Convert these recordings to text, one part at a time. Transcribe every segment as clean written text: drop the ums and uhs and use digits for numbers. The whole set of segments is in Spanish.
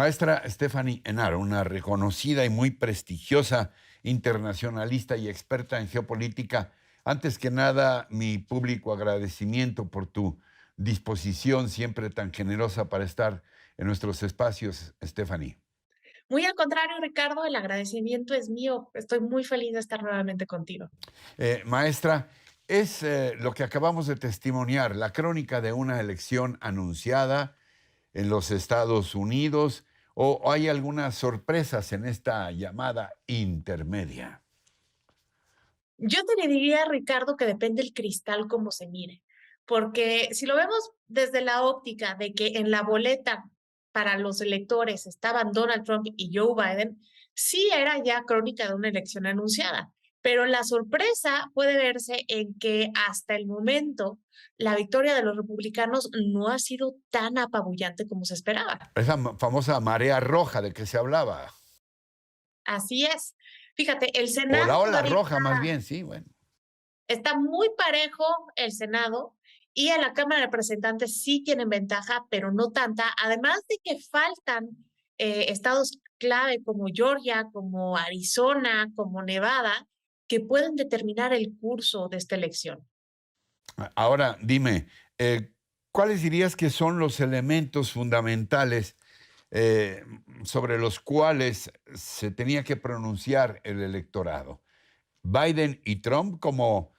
Maestra Stephanie Enaro, una reconocida y muy prestigiosa internacionalista y experta en geopolítica. Antes que nada, mi público agradecimiento por tu disposición siempre tan generosa para estar en nuestros espacios, Stephanie. Muy al contrario, Ricardo, el agradecimiento es mío. Estoy muy feliz de estar nuevamente contigo. Maestra, es lo que acabamos de testimoniar, la crónica de una elección anunciada en los Estados Unidos, o hay algunas sorpresas en esta llamada intermedia. Yo te diría, Ricardo, que depende el cristal como se mire, porque si lo vemos desde la óptica de que en la boleta para los electores estaban Donald Trump y Joe Biden, sí era ya crónica de una elección anunciada, pero la sorpresa puede verse en que hasta el momento la victoria de los republicanos no ha sido tan apabullante como se esperaba. Esa famosa marea roja de que se hablaba, Así es. Fíjate, el o Senado la ola todavía roja más bien, sí, bueno. está muy parejo el Senado y en la Cámara de Representantes sí tienen ventaja, pero no tanta. Además de que faltan estados clave como Georgia, como Arizona, como Nevada, que pueden determinar el curso de esta elección. Ahora dime, ¿cuáles dirías que son los elementos fundamentales eh, sobre los cuales se tenía que pronunciar el electorado? ¿Biden y Trump como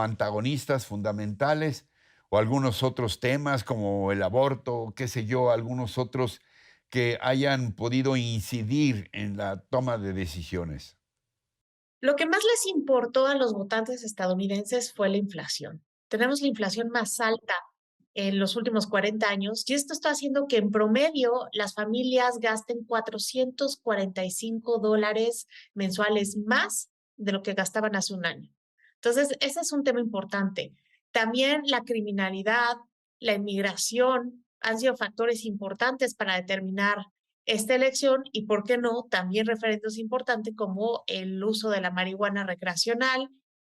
antagonistas fundamentales o algunos otros temas como el aborto, qué sé yo, algunos otros que hayan podido incidir en la toma de decisiones? Lo que más les importó a los votantes estadounidenses fue la inflación. Tenemos la inflación más alta en los últimos 40 años y esto está haciendo que en promedio las familias gasten $445 mensuales más de lo que gastaban hace un año. Entonces, ese es un tema importante. También la criminalidad, la inmigración han sido factores importantes para determinar esta elección y, ¿por qué no?, también referendos importantes como el uso de la marihuana recreacional,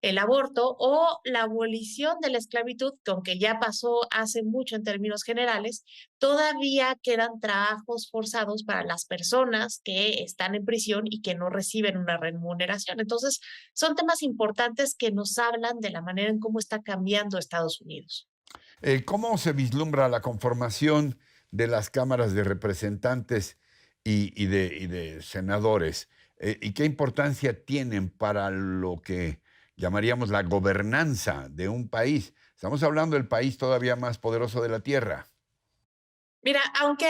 el aborto o la abolición de la esclavitud, que aunque ya pasó hace mucho en términos generales, todavía quedan trabajos forzados para las personas que están en prisión y que no reciben una remuneración. Entonces, son temas importantes que nos hablan de la manera en cómo está cambiando Estados Unidos. ¿Cómo se vislumbra la conformación de las cámaras de representantes y de senadores? ¿Y qué importancia tienen para lo que llamaríamos la gobernanza de un país? Estamos hablando del país todavía más poderoso de la Tierra. Mira, aunque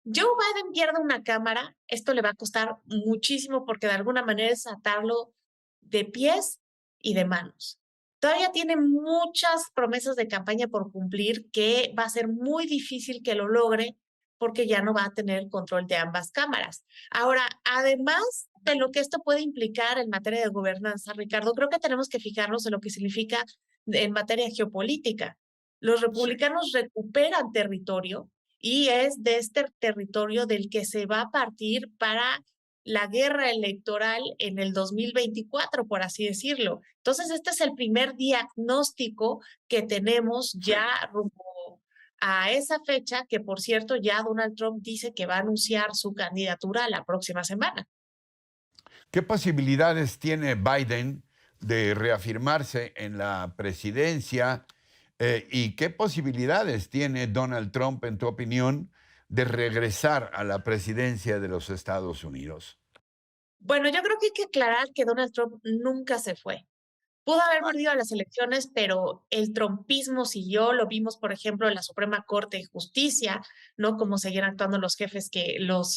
Joe Biden pierda una cámara, esto le va a costar muchísimo porque de alguna manera es atarlo de pies y de manos. Todavía tiene muchas promesas de campaña por cumplir que va a ser muy difícil que lo logre porque ya no va a tener el control de ambas cámaras. Ahora, además de lo que esto puede implicar en materia de gobernanza, Ricardo, creo que tenemos que fijarnos en lo que significa en materia geopolítica. Los Sí. republicanos recuperan territorio y es de este territorio del que se va a partir para la guerra electoral en el 2024, por así decirlo. Entonces, este es el primer diagnóstico que tenemos Sí. ya rumbo a esa fecha, que por cierto ya Donald Trump dice que va a anunciar su candidatura la próxima semana. ¿Qué posibilidades tiene Biden de reafirmarse en la presidencia? ¿Y qué posibilidades tiene Donald Trump, en tu opinión, de regresar a la presidencia de los Estados Unidos? Bueno, yo creo que hay que aclarar que Donald Trump nunca se fue. Pudo haber Ah, perdido las elecciones, pero el trumpismo siguió, lo vimos, por ejemplo, en la Suprema Corte de Justicia, ¿no? Cómo seguían actuando los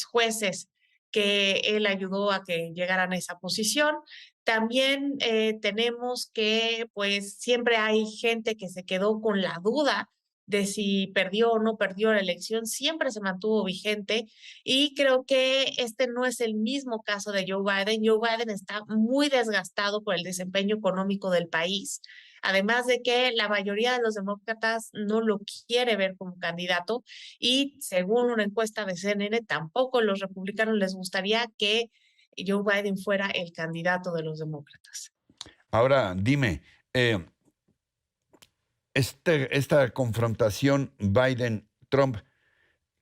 jueces que él ayudó a que llegaran a esa posición. También tenemos que, pues, siempre hay gente que se quedó con la duda de si perdió o no perdió la elección, siempre se mantuvo vigente y creo que este no es el mismo caso de Joe Biden. Joe Biden está muy desgastado por el desempeño económico del país, además de que la mayoría de los demócratas no lo quiere ver como candidato y según una encuesta de CNN, tampoco los republicanos les gustaría que Joe Biden fuera el candidato de los demócratas. ahora dime, eh, esta confrontación Biden-Trump,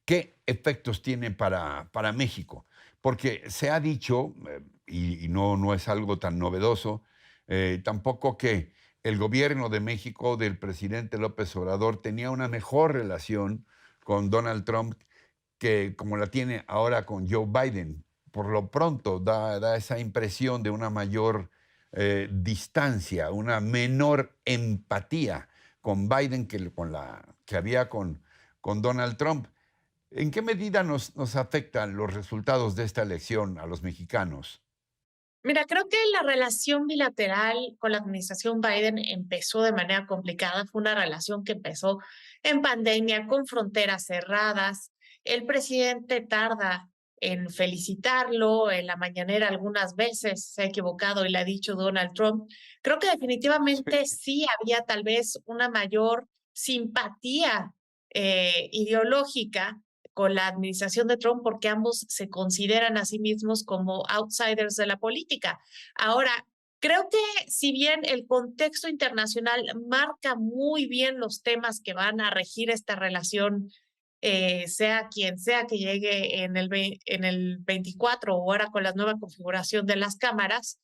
¿Qué efectos tiene para México? Porque se ha dicho, y no es algo tan novedoso, tampoco que el gobierno de México del presidente López Obrador tenía una mejor relación con Donald Trump que como la tiene ahora con Joe Biden. Por lo pronto da esa impresión de una mayor distancia, una menor empatía con Biden que había con Donald Trump. ¿En qué medida nos afectan los resultados de esta elección a los mexicanos? Mira, creo que la relación bilateral con la administración Biden empezó de manera complicada. Fue una relación que empezó en pandemia, con fronteras cerradas. El presidente tarda en felicitarlo, en la mañanera algunas veces se ha equivocado y le ha dicho Donald Trump. Creo que Sí. definitivamente sí había tal vez una mayor simpatía ideológica con la administración de Trump porque ambos se consideran a sí mismos como outsiders de la política. Ahora, creo que si bien el contexto internacional marca muy bien los temas que van a regir esta relación, sea quien sea que llegue en el 24 o ahora con la nueva configuración de las cámaras,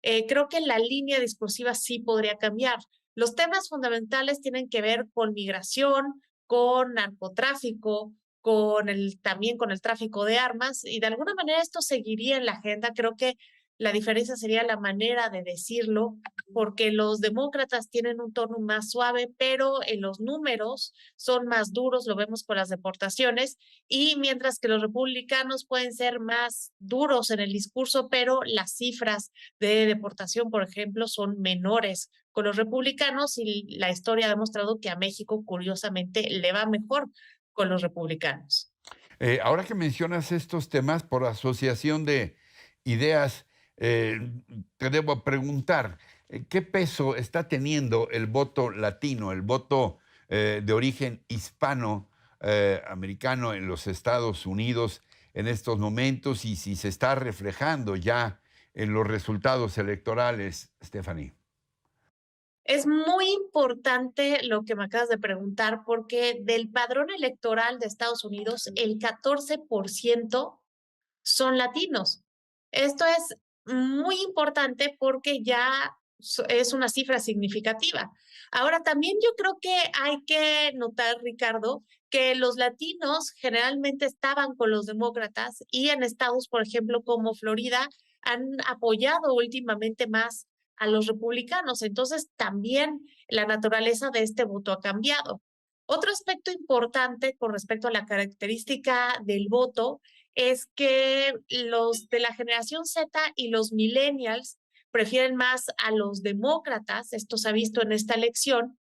creo que la línea discursiva sí podría cambiar. Los temas fundamentales tienen que ver con migración, con narcotráfico, también con el tráfico de armas, y de alguna manera esto seguiría en la agenda. Creo que la diferencia sería la manera de decirlo, porque los demócratas tienen un tono más suave, pero en los números son más duros, lo vemos con las deportaciones, y mientras que los republicanos pueden ser más duros en el discurso, pero las cifras de deportación, por ejemplo, son menores con los republicanos, y la historia ha demostrado que a México, curiosamente, le va mejor con los republicanos. Ahora que mencionas estos temas por asociación de ideas, eh, te debo preguntar, ¿qué peso está teniendo el voto latino, el voto de origen hispano americano en los Estados Unidos en estos momentos y si se está reflejando ya en los resultados electorales, Stephanie? Es muy importante lo que me acabas de preguntar, porque del padrón electoral de Estados Unidos, el 14% son latinos. Esto es muy importante porque ya es una cifra significativa. Ahora, también yo creo que hay que notar, Ricardo, que los latinos generalmente estaban con los demócratas y en estados, por ejemplo, como Florida, han apoyado últimamente más a los republicanos. Entonces, también la naturaleza de este voto ha cambiado. Otro aspecto importante con respecto a la característica del voto es que los de la generación Z y los millennials prefieren más a los demócratas, esto se ha visto en esta elección,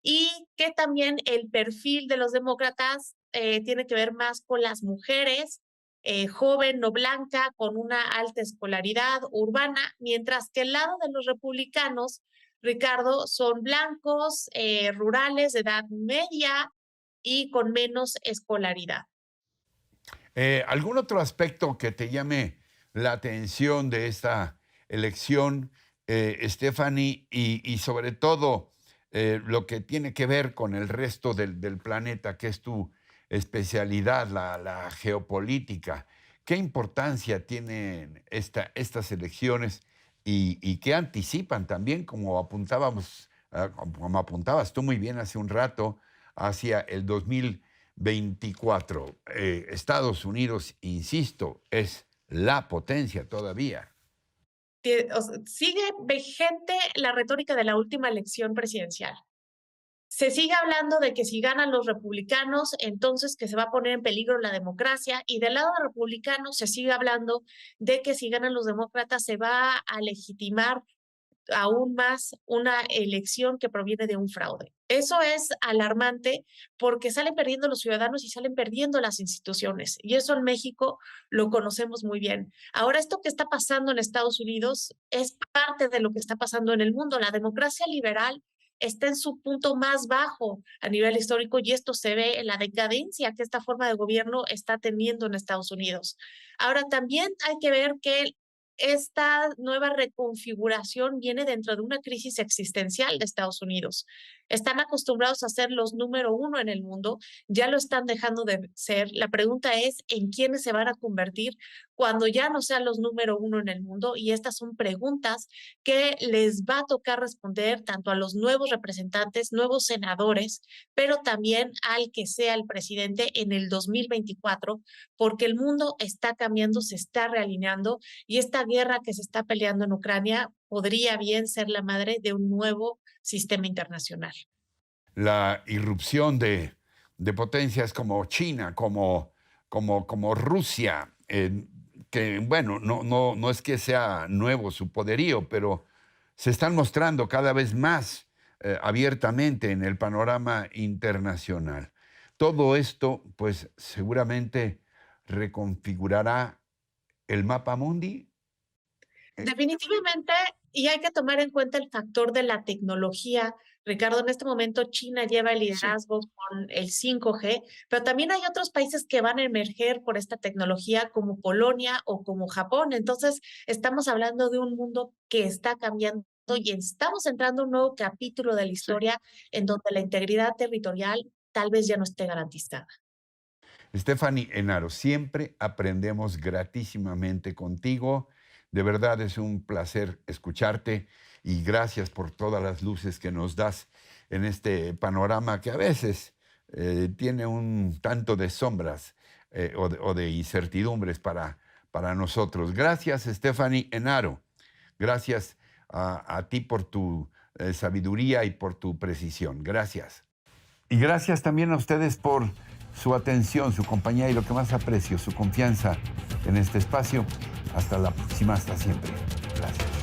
y que también el perfil de los demócratas tiene que ver más con las mujeres, joven, no blanca, con una alta escolaridad urbana, mientras que el lado de los republicanos, Ricardo, son blancos, rurales, de edad media y con menos escolaridad. ¿Algún otro aspecto que te llame la atención de esta elección, Stephanie, y sobre todo lo que tiene que ver con el resto del planeta, que es tu especialidad, la geopolítica? ¿Qué importancia tienen estas elecciones y qué anticipan también, como apuntábamos, como apuntabas tú muy bien hace un rato, hacia el 2024? Estados Unidos, insisto, es la potencia todavía. Sigue vigente la retórica de la última elección presidencial. Se sigue hablando de que si ganan los republicanos, entonces que se va a poner en peligro la democracia, y del lado republicano se sigue hablando de que si ganan los demócratas se va a legitimar aún más una elección que proviene de un fraude. Eso es alarmante porque salen perdiendo los ciudadanos y salen perdiendo las instituciones. Y eso en México lo conocemos muy bien. Ahora, esto que está pasando en Estados Unidos es parte de lo que está pasando en el mundo. La democracia liberal está en su punto más bajo a nivel histórico, y esto se ve en la decadencia que esta forma de gobierno está teniendo en Estados Unidos. Ahora, también hay que ver que esta nueva reconfiguración viene dentro de una crisis existencial de Estados Unidos. Están acostumbrados a ser los número uno en el mundo, ya lo están dejando de ser. La pregunta es en quiénes se van a convertir cuando ya no sean los número uno en el mundo, y estas son preguntas que les va a tocar responder tanto a los nuevos representantes, nuevos senadores, pero también al que sea el presidente en el 2024, porque el mundo está cambiando, se está realineando, y esta guerra que se está peleando en Ucrania podría bien ser la madre de un nuevo sistema internacional. La irrupción de potencias como China, como Rusia, que bueno, no es que sea nuevo su poderío, pero se están mostrando cada vez más abiertamente en el panorama internacional. Todo esto, pues seguramente reconfigurará el mapa mundi. Definitivamente, y hay que tomar en cuenta el factor de la tecnología. Ricardo, en este momento China lleva el Sí. liderazgo con el 5G, pero también hay otros países que van a emerger por esta tecnología, como Polonia o como Japón. Entonces, estamos hablando de un mundo que está cambiando y estamos entrando a un nuevo capítulo de la Sí. historia en donde la integridad territorial tal vez ya no esté garantizada. Stephanie Enaro, siempre aprendemos gratísimamente contigo. De verdad es un placer escucharte y gracias por todas las luces que nos das en este panorama que a veces tiene un tanto de sombras o de incertidumbres para nosotros. Gracias, Stephanie Enaro. Gracias a ti por tu sabiduría y por tu precisión. Gracias. Y gracias también a ustedes por su atención, su compañía y lo que más aprecio, su confianza en este espacio. Hasta la próxima, hasta siempre. Gracias.